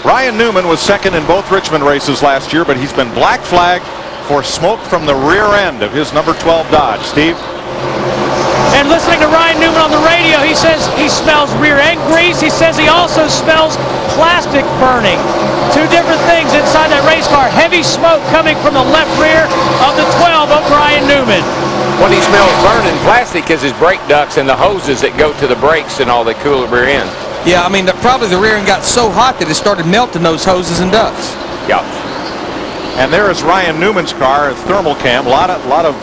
Ryan Newman was second in both Richmond races last year, but he's been black flagged for smoke from the rear end of his number 12 Dodge. Steve? And listening to Ryan Newman on the radio, he says he smells rear end grease. He says he also smells plastic burning. Two different things inside that race car. Heavy smoke coming from the left rear of the 12 of Ryan Newman. What he smells burning plastic is his brake ducts and the hoses that go to the brakes and all that cool the rear end. Yeah, I mean, probably the rear end got so hot that it started melting those hoses and ducts. Yeah. And there is Ryan Newman's car, a thermal cam. A lot of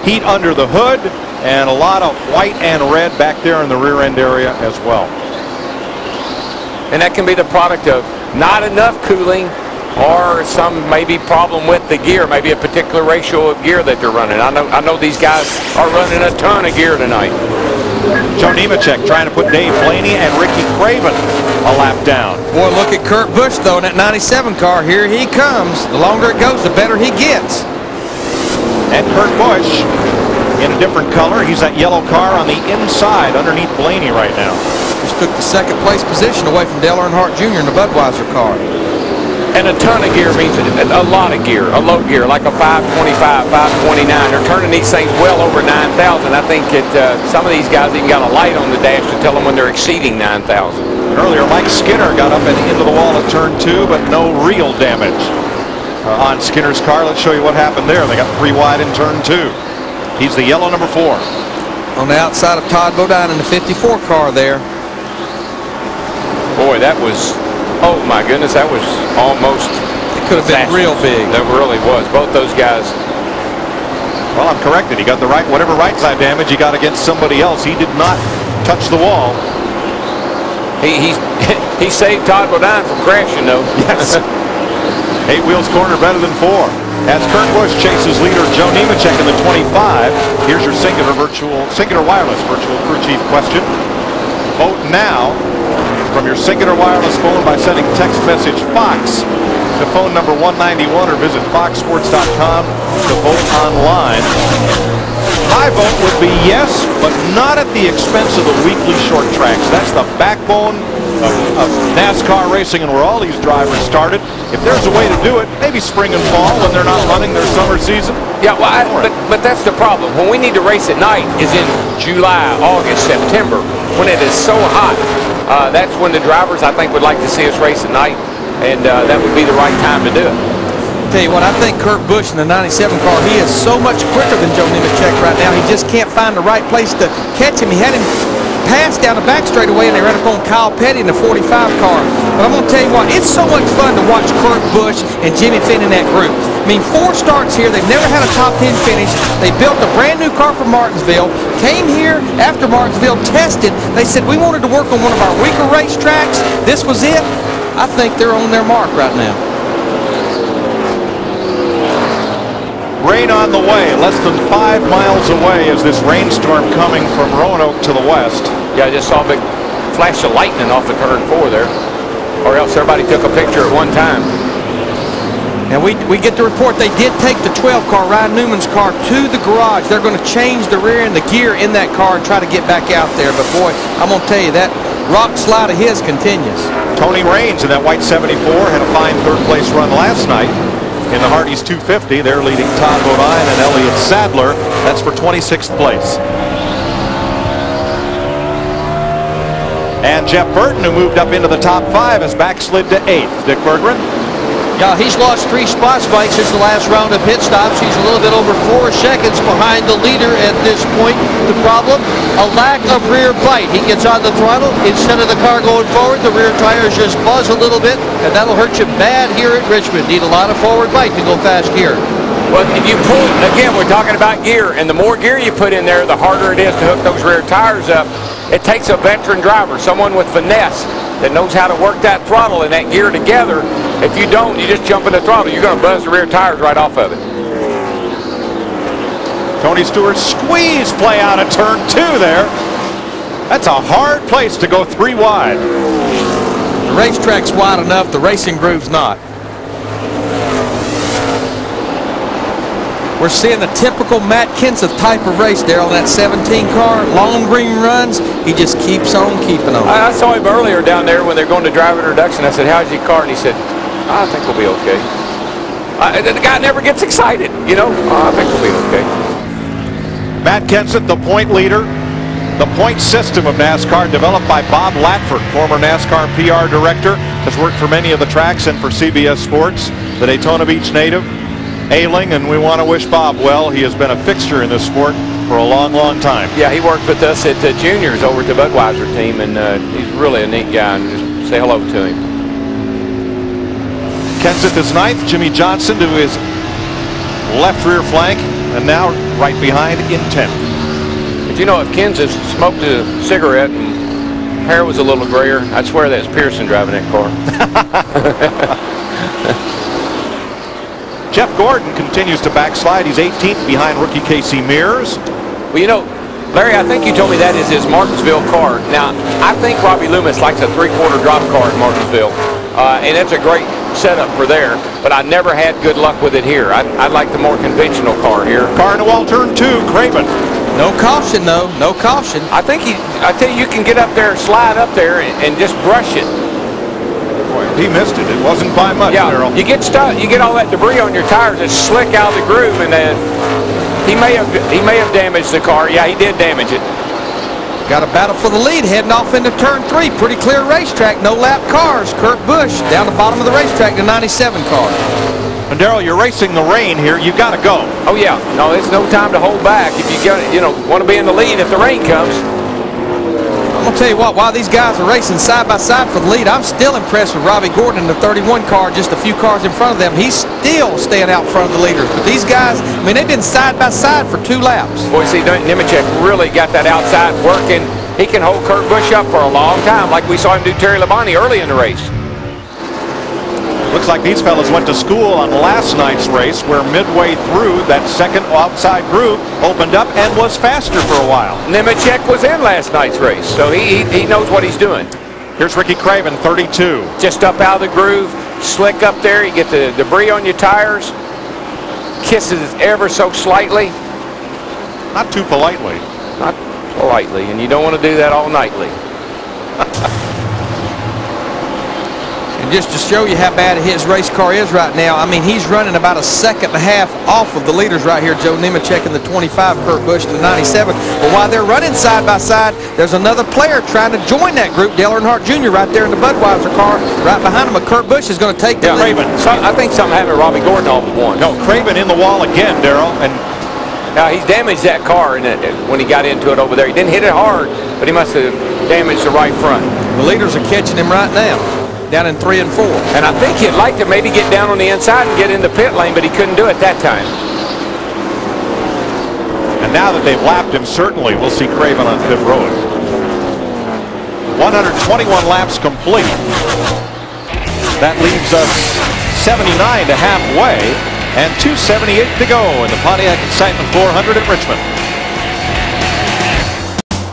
heat under the hood, and a lot of white and red back there in the rear end area as well. And that can be the product of not enough cooling, or some maybe problem with the gear, maybe a particular ratio of gear that they're running. I know these guys are running a ton of gear tonight. Joe Nemechek trying to put Dave Blaney and Ricky Craven a lap down. Boy, look at Kurt Busch, though, in that 97 car. Here he comes. The longer it goes, the better he gets. And Kurt Busch in a different color. He's that yellow car on the inside underneath Blaney right now. Just took the second place position away from Dale Earnhardt Jr. in the Budweiser car. And a ton of gear means a lot of gear, a low gear, like a 525, 529. They're turning these things well over 9,000. I think that some of these guys even got a light on the dash to tell them when they're exceeding 9,000. Earlier, Mike Skinner got up and into the wall at turn 2, but no real damage on Skinner's car. Let's show you what happened there. They got 3 wide in turn 2. He's the yellow number 4. On the outside of Todd Bodine in the 54 car there. Boy, that was... Oh my goodness, that was almost. It could have been real big. That really was. Both those guys. Well, I'm corrected. He got the whatever right side damage he got against somebody else. He did not touch the wall. He saved Todd Bodine from crashing, though. Yes. 8 wheels corner better than 4. As Kurt Busch chases leader Joe Nemechek in the 25. Here's your Singular Wireless virtual crew chief question. Vote now from your Singular Wireless phone by sending text message FOX to phone number 191 or visit foxsports.com to vote online. My vote would be yes, but not at the expense of the weekly short tracks. That's the backbone of NASCAR racing and where all these drivers started. If there's a way to do it, maybe spring and fall when they're not running their summer season. Yeah, well, but that's the problem. When we need to race at night is in July, August, September, when it is so hot. That's when the drivers, I think, would like to see us race at night, and that would be the right time to do it. Tell you what, I think Kurt Busch in the 97 car, he is so much quicker than Joe Nemechek right now. He just can't find the right place to catch him. He had him pass down the back straightaway, and they ran up on Kyle Petty in the 45 car. But I'm going to tell you what, it's so much fun to watch Kurt Busch and Jimmy Finn in that group. I mean, 4 starts here. They've never had a top 10 finish. They built a brand new car for Martinsville, came here after Martinsville, tested. They said, we wanted to work on one of our weaker racetracks. This was it. I think they're on their mark right now. Rain on the way, less than 5 miles away is this rainstorm coming from Roanoke to the west. Yeah, I just saw a big flash of lightning off the turn 4 there. Or else everybody took a picture at one time. And we get the report they did take the 12 car, Ryan Newman's car, to the garage. They're going to change the rear and the gear in that car and try to get back out there. But boy, I'm going to tell you, that rock slide of his continues. Tony Raines in that white 74 had a fine 3rd place run last night. In the Hardee's 250, they're leading Todd Bodine and Elliott Sadler. That's for 26th place. And Jeff Burton, who moved up into the top 5, has backslid to 8th. Dick Berggren. Yeah, he's lost 3 spots, Mike, since the last round of pit stops. He's a little bit over 4 seconds behind the leader at this point. The problem, a lack of rear bite. He gets on the throttle. Instead of the car going forward, the rear tires just buzz a little bit, and that'll hurt you bad here at Richmond. Need a lot of forward bite to go fast here. Well, if you pull, again, we're talking about gear, and the more gear you put in there, the harder it is to hook those rear tires up. It takes a veteran driver, someone with finesse, that knows how to work that throttle and that gear together. If you don't, you just jump in the throttle, you're going to buzz the rear tires right off of it. Tony Stewart's squeeze play out of turn 2 there. That's a hard place to go 3 wide. The racetrack's wide enough, the racing groove's not. We're seeing the typical Matt Kenseth type of race there on that 17 car. Long green runs. He just keeps on keeping on. I saw him earlier down there when they're going to drive introduction. I said, how's your car? And he said, I think we'll be okay. The guy never gets excited, you know. I think we'll be okay. Matt Kenseth, the point leader. The point system of NASCAR developed by Bob Latford, former NASCAR PR director, has worked for many of the tracks and for CBS Sports, the Daytona Beach native, ailing, and we want to wish Bob well. He has been a fixture in this sport for a long, long time. Yeah, he worked with us at juniors over at the Budweiser team, and he's really a neat guy, and just say hello to him. Kenseth is ninth, Jimmy Johnson to his left rear flank, and now right behind in 10th. But you know, if Kenseth smoked a cigarette and hair was a little grayer, I'd swear that's Pearson driving that car. Jeff Gordon continues to backslide. He's 18th behind rookie Casey Mears. Well, you know, Larry, I think you told me that is his Martinsville car. Now, I think Robbie Loomis likes a 3/4 drop car in Martinsville, and it's a great setup for there, but I never had good luck with it here. I like the more conventional car here. Car in the wall, turn 2, Craven. No caution, though. No caution. I think I tell you can get up there, slide up there, and just brush it. Boy, he missed it. It wasn't by much, Yeah, Darrell. you get stuck. You get all that debris on your tires. It's slick out of the groove, and he may have damaged the car. Yeah, he did damage it. Got a battle for the lead heading off into turn 3. Pretty clear racetrack. No lap cars. Kurt Busch down the bottom of the racetrack, the 97 car. And Darrell, you're racing the rain here. You've got to go. Oh yeah, no, there's no time to hold back. If you got, want to be in the lead if the rain comes. I'm gonna tell you what. While these guys are racing side by side for the lead, I'm still impressed with Robbie Gordon in the 31 car. Just a few cars in front of them. He's still staying out front of the leaders. But these guys, I mean, they've been side by side for 2 laps. Boy, see, Nemechek really got that outside working. He can hold Kurt Busch up for a long time, like we saw him do Terry Labonte early in the race. Looks like these fellas went to school on last night's race, where midway through that second outside groove opened up and was faster for a while. Nemechek was in last night's race, so he knows what he's doing. Here's Ricky Craven, 32. Just up out of the groove, slick up there. You get the debris on your tires, kisses ever so slightly. Not too politely. Not politely, and you don't want to do that all nightly. And just to show you how bad his race car is right now, I mean, he's running about a 1.5 seconds off of the leaders right here. Joe Nemechek in the 25, Kurt Busch in the 97. But while they're running side by side, there's another player trying to join that group, Dale Earnhardt Jr. right there in the Budweiser car. Right behind him, Kurt Busch is going to take the lead. Craven. I think something happened to Robbie Gordon all but once. No, Craven in the wall again, Darrell. And now, he's damaged that car when he got into it over there. He didn't hit it hard, but he must have damaged the right front. The leaders are catching him right now, down in 3 and 4. And I think he'd like to maybe get down on the inside and get in the pit lane, but he couldn't do it that time. And now that they've lapped him, certainly we'll see Craven on pit road. 121 laps complete. That leaves us 79 to halfway and 278 to go in the Pontiac Excitement 400 at Richmond.